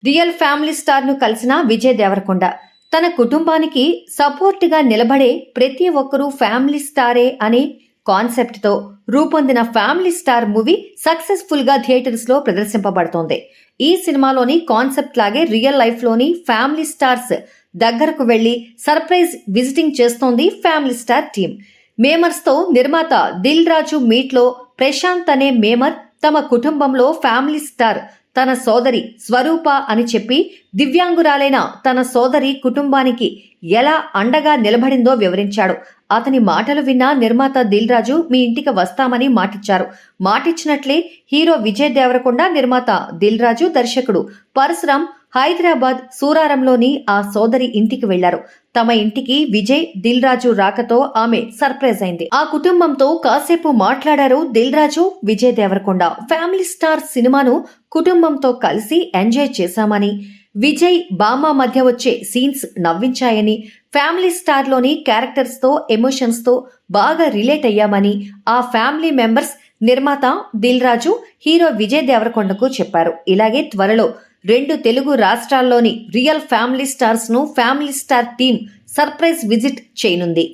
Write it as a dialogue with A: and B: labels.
A: Real family star ను కలిసిన విజయ్ దేవరకొండ తన కుటుంబానికి సపోర్ట్ గా నిలబడే ప్రతి ఒక్కరూ ఫ్యామిలీ స్టారే అనే కాన్సెప్ట్ తో రూపొందిన ఫ్యామిలీ స్టార్ మూవీ సక్సెస్ఫుల్ గా థియేటర్స్ లో ప్రదర్శింపబడుతోంది. ఈ సినిమాలోని కాన్సెప్ట్ లాగే రియల్ లైఫ్ లోని ఫ్యామిలీ స్టార్స్ దగ్గరకు వెళ్లి సర్ప్రైజ్ విజిటింగ్ చేస్తోంది ఫ్యామిలీ స్టార్ టీం. మేమర్స్ తో నిర్మాత దిల్ రాజు మీట్ లో ప్రశాంత్ అనే మేమర్ తమ కుటుంబంలో ఫ్యామిలీ స్టార్ తన సోదరి స్వరూప అని చెప్పి దివ్యాంగురాలైన తన సోదరి కుటుంబానికి ఎలా అండగా నిలబడిందో వివరించాడు. అతని మాటలు విన్న నిర్మాత దిల్ రాజు మీ ఇంటికి వస్తామని మాటిచ్చారు. మాటిచ్చినట్లే హీరో విజయ్ దేవరకొండ, నిర్మాత దిల్ రాజు, దర్శకుడు పరశురాం హైదరాబాద్ సూరారంలోని ఆ సోదరి ఇంటికి వెళ్లారు. తమ ఇంటికి విజయ్, దిల్ రాజు రాకతో ఆమె సర్ప్రైజ్ అయింది. ఆ కుటుంబంతో కాసేపు మాట్లాడారు దిల్ రాజు, విజయ్ దేవరకొండ. ఫ్యామిలీ స్టార్ సినిమాను కుటుంబంతో కలిసి ఎంజాయ్ చేశామని, విజయ్ బామ్మ మధ్య వచ్చే సీన్స్ నవ్వించాయని, ఫ్యామిలీ స్టార్ లోని క్యారెక్టర్స్ తో ఎమోషన్స్ తో బాగా రిలేట్ అయ్యామని ఆ ఫ్యామిలీ మెంబర్స్ నిర్మాత దిల్ రాజు, హీరో విజయ్ దేవరకొండకు చెప్పారు. ఇలాగే త్వరలో 2 తెలుగు రాష్ట్రాల్లోని రియల్ ఫ్యామిలీ స్టార్స్ ను family star team surprise visit చేయనుంది.